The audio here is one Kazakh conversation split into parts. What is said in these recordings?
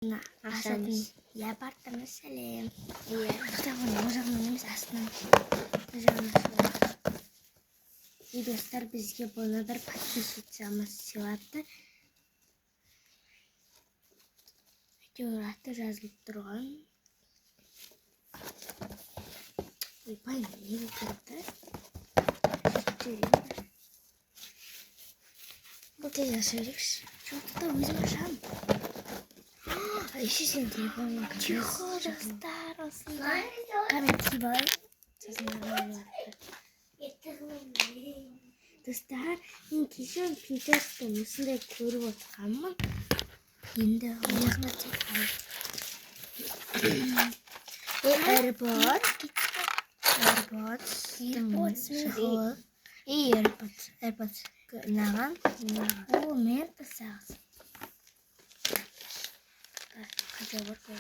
Асатын япартамыз сәлем. Ожағын астынан. И достар, бізге бұны бір подписчицамыз сыйлапты. Әйтеуір аты жазылып тұрған. Ойбай, не кетті? Бұл тез ашырекші. Что-то өзім ашам. Еще сен телефонның тихо, достар, осындай. Комментки бар. Достар, мен кеше Pinterest'тен осындай көріп отырғанмын. Енді ояқта тек AirPods наған о мен тасағыз қажа бар қой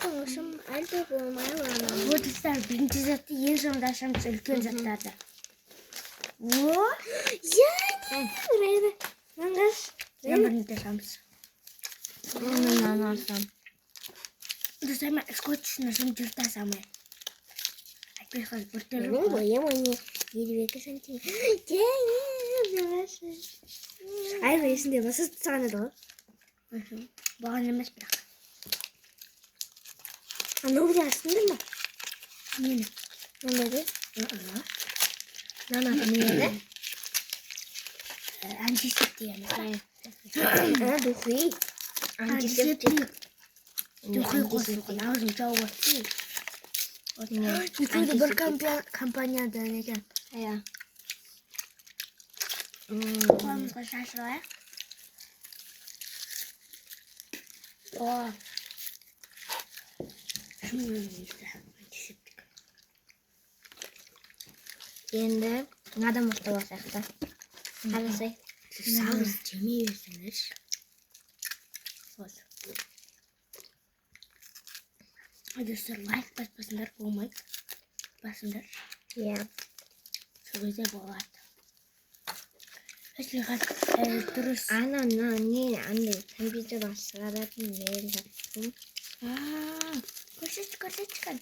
Konuşum әлде болмай ғана. Достар, бірінші затты ең соңында ашамыз үлкен заттарды. О, яғни! Маңғаш. Мен бірінші ашамыз. Мен ашам. Достар, мен скотчын ашам жүрті асамай. Айтпай қаз біртері қой. Мен бойым 22 сантиметр. Ай, есінде басыз тұсағанады ғой. Баған емес бірақ. Анау да астында ма? Нені? Нені? Нана нені? Антисептик емес. Духи. Антисептик. Духи қосылған. Аузын жауып отты. Екеуді бір компанияда некен. Ая. Қолымызға шашырайық. О. Антисептик. Енді адам ұстап асақта. Қарасай. Сағыз жемей өсіңдер. Достар, лайк баспасындар болмайды. Басындар. Сол кезде болады. Әсіліға дұрыс. Не, андай компьютер басығаратын мейл жаттым. Көрсетшіқан.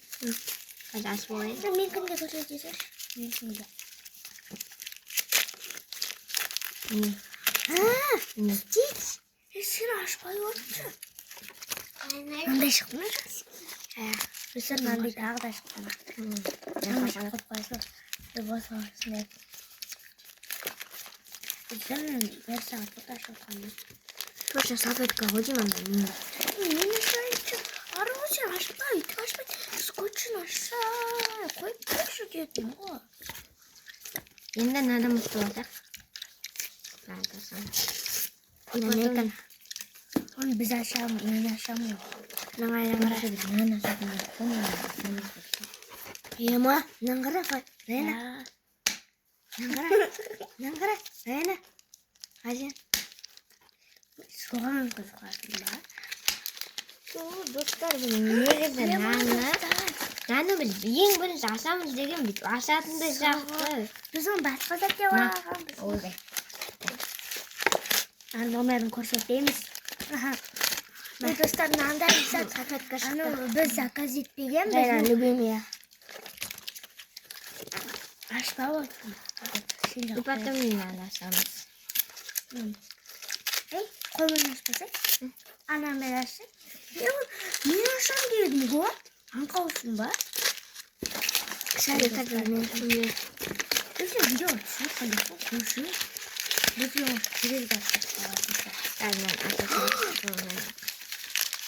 Қазір ашып олайын. Мен кімде көрсетесіз? Мен кімде. Стиц. Сен ашпай отыршы. Мындай шықты ма? Өсір мындай тағы да шықты ма? Жаңа шықып қойсы. Бос орысында. Өсір бер сағат бұта шыққанды. Тоша салфетка қойдым анда. Мен ашайыншы. Арығы сен ашпай, үйтік ашпай. Скотчын ашай. Қойып көрші дедім ғой. Енді надам ұстып атақ. Нәмекін. Оны біз ашамын, мен ашамын. Наңайраңыра. Мен ашамын. Ема, наңғыра қой. Райна. Наңғыра. Райна. Қажен. Соған қызғасын ба? Достар, бұл негізі наны біз ең бірінші асамыз деген бүйтіп асатындай жақты. Біз оны басқа затте бағамыз. Олдай. Номерін көрсетеміз. Достар, мынандай салфетка шықты. Біз заказ етпеген. Жайна, любимия. Ашпа отырмын. И потом наны асамыз. Қолын ашпасай? Анамен ашсын. Мен ашам дедім ғой. Аңқаусын ба? Шәрі қадыр мен шынды. Өте видео түсіп қалдық көрші. Видео керек дастық қаласынша. Әлмен асасын.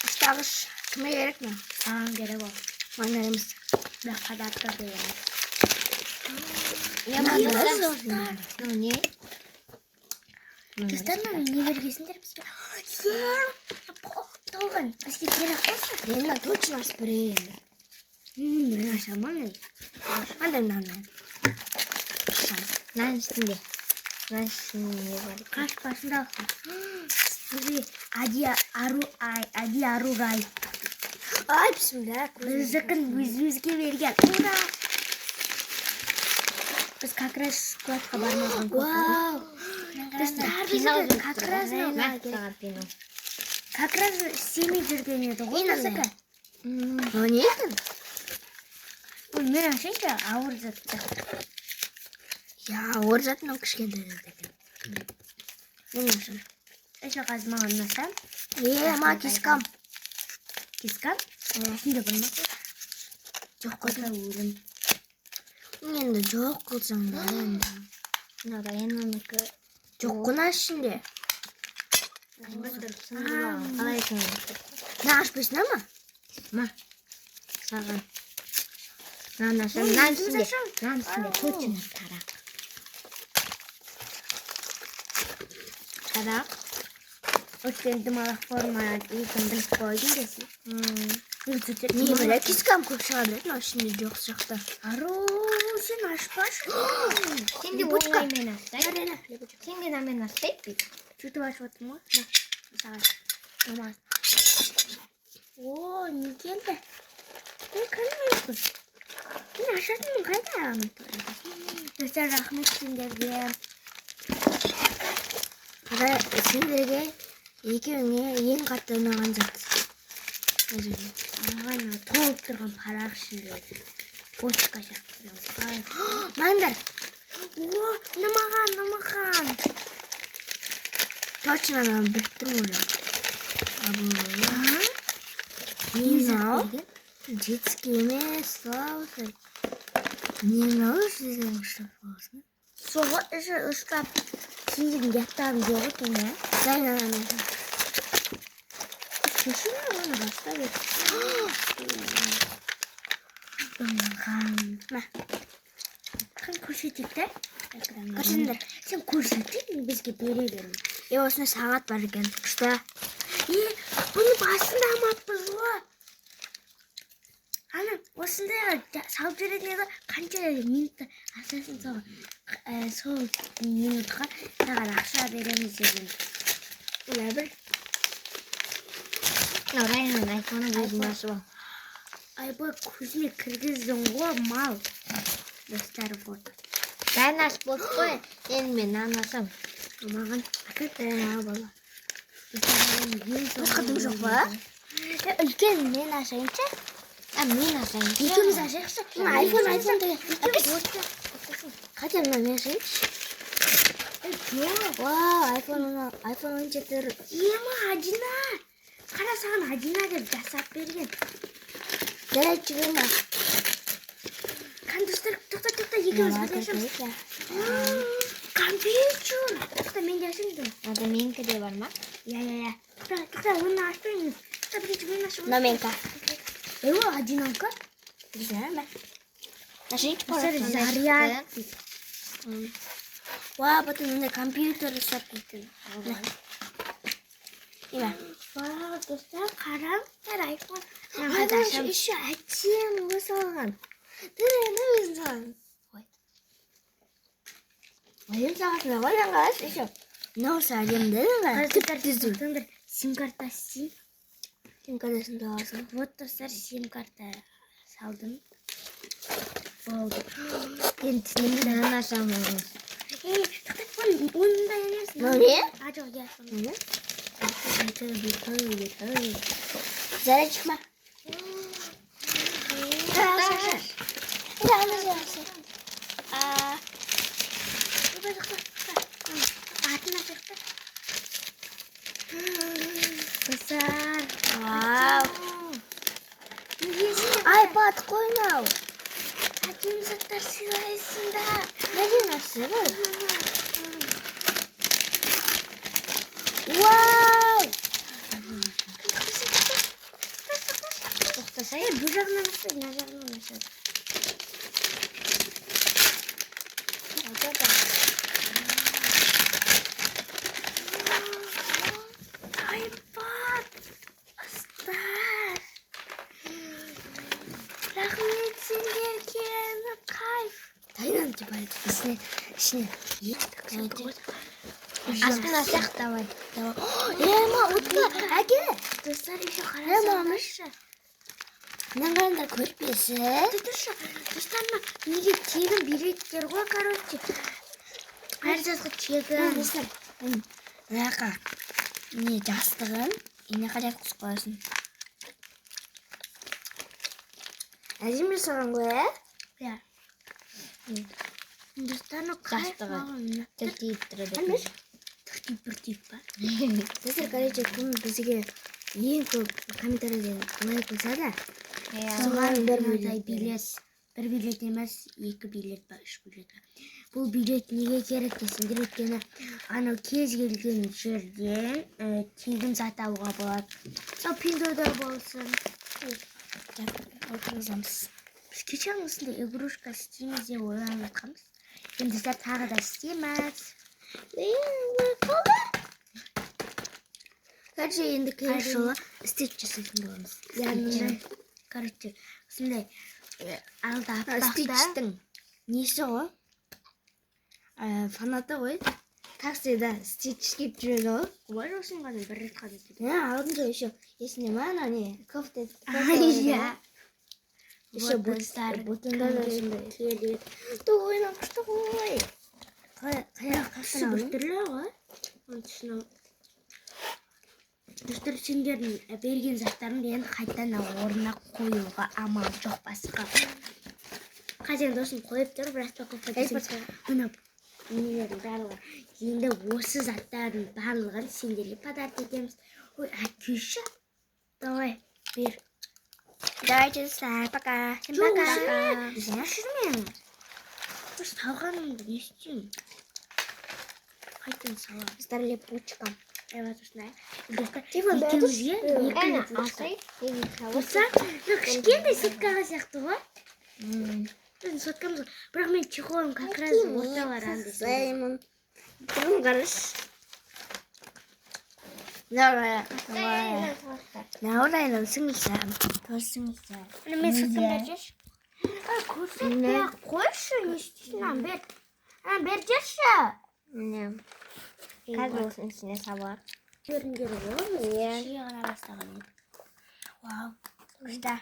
Ұстағыш кіме керек ме? Саған керек ол. Маңнарымыз. Бірақ қадақта береміз. Не? Достар, не бергесіндер бізбе? Толған. Бізге керек қосы? Енді точно аспірейін. Мен ашамын. Андай мынаны. Нан үстінде. Нан үстінде не бар? Қаш басында алған. Kuzi Adi Aruray. Ay bismillah. Rızkın yüzümüzge bergen. Ura! Biz как раз складқа бармаған. Вау. Біздер как раз Пинал. как раз істемей жүрген еді ғой біздікі. О не екен? Мен ашайыншы ауыр затты. Я ауыр затын ол кішкентай зат екен. Мен үшін. Еще қазір маған ұнаса. Ма кискам. Кискам? Түсінде болмаса. Жоқ Қоса өлім. Енді жоқ қылсаң да енді. Мынада енімікі. Жоқ қына ішінде. Қалай екен? Не ашпайсың ма? Ма. Саған. Нан үстінде көтіне тарақ. Тарақ. Өткен дымалық форма екін біліп қойдың десін. Не біле кискам көп шыға білетін, ол ішінде жоқ сияқты. Ару, сен ашпашы. Сен де оңаймен Арена. Сен де намен ашпайды бейт. Сөйтіп ашып отырмын ғой. Саған. Намаз. О, не келді? Кәлмейсің. Мен ашатынмын қайда ағамын. Достар рахмет сендерге. Сендерге екеуіңе ең қатты ұнаған зат. Маған толып тұрған парақ ішінде. Почка сияқты. Маңдар. О, намаған. Точно мен біліп тұрмын уже. Не знал? Детский емес, слава. Не знал, что здесь ұштап болсын. Соғы іші ұштап сендердің яттарын жоқ екен, я? Дайнанамын. Шешін оны бастап ет. Қан көрсетейік та? Көрсеңдер. Сен көрсетейік, бізге бере берің. Осында сағат бар екен. Күшті. Бұны басында амаппыз ғой. Ана, осында салып беретін еді, қанша минутта асасын сол минутқа саған ақша береміз деген. Олай бір. Райынан айфоны өзің ашып ал. Айбой көзіме кіргіздің ғой, мал. Достар вот. Бәрін ашып болды қой. Енді мен анасам. Маған Дайнала бала. Қыдым жоқ ба? Үлкен мен ашайыншы. Мен ашайыншы. Екеуміз ашайықшы. Айфон деген. Хотя мен ашайыншы. Вау, айфон 14. Ема, Адина. Қара саған Адина деп жасап берген. Жарайды жүгірме. Достар, тоқта, екеуміз бірге ашамыз. Компьютер. Тоқта, мен де ашайын. Ада менікі де бар ма? Я. Тоқта, оны ашпаймыз. Тоқта, бірінші мен ашып. Номенка. Одинака. Güzel. Нажмите Заряд. Вау, потом надо компьютер сапитын. Има. Вау, достар, қараңдар айфон. Arkadaşlar şu açayım bu salgan. Ne güzel. Oyun sağlıkla var ya kaç şu. Ne olsa acım dedin mi? Достар, сим карта сим. Kim kardeşin de alsın. Вот, достар, сим карта салдым. Болды. Енді Neden aşamıyoruz? Оны да емесін. Ne? Жоқ, ясын. Ne? Zara çıkma. Достар. Вау. iPad koyma. Әдемі заттар сыйлайсыңдар. Neden aşırı? Вау! Тоқтаса, бұл жағынан ашпайды, мына жағынан ашады. iPad! Астар! Рахмет сендерге, кайф! Тайдан типа içine. Так, Астына сяқ, давай. Ема, утка, әке. Достар еще қарамаңызшы. Мынаны қараңдар, көрпесі. Достар, неге тегін береттер ғой, короче. Әр жазғы тегін. Достар, мынақа не жастығын ине қарай қысып қоясың. Әжім жасаған ғой, ә? Ja. Достар, Жастығы. Тіл тиіп тұрады. Әмір? Бір тиіп ба? Достар, короче, кім бізге ең көп комментарийден лайк болса да, соған бір билет. Бір билет емес, 2 билет ба, 3 билет ба. Бұл билет неге керек десеңдер, өйткені анау кез келген жерден тегін зат алуға болады. Сол пиндодар болсын. Отырғызамыз. Біз кеше осындай игрушка істейміз деп ойланып жатқанбыз. Енді сіздер тағы да істейміз. Короче, енді келесі жолы стич жасайтын боламыз. Яғни, короче, осындай алды аппақтар. Стичтің несі ғой? Фанаты ғой? Таксида стич киіп жүреді ғой? Ой, осыны ғана бір рет қана істедім. Алдында еще есінде ма, ана не, кофта. Иә. Еще ботында да сондай. Ойнап күшті ғой. Қасы бір түрлі ғой. Оны түсіну. Достар, сендердің берген заттарымды енді қайтадан орнына қоюға амал жоқ басқа. Қазір досын қойып тұр, распаковка десем. Мына нелердің барлығы. Енді осы заттардың барлығын сендерге подарок етеміз. Ой, әкеші. Давай, бер. Давайте, достар, пока. Пока. Жүрмең. Біз салғанымды не істеймін? Қайтын салам. Достар, лепучка. Evet, осындай. Достар, Телефон екеумізге екі лепучка. Достар, кішкентай соткаға сияқты ғой. Біздің соткамыз ғой. Бірақ мен чехолым как раз орталар аңды. Саймон. Тұрым қарыш. Давай. Наурайынан сіңілсәм. Тосыңыздар. Мен соткамда жеш. Көрсетпей қойшы, не істейсің? Бер жеші. Қазір осының ішіне сабақ. Көріндер ғой. Иә. Шие ғана бастаған еді. Вау. Күшті.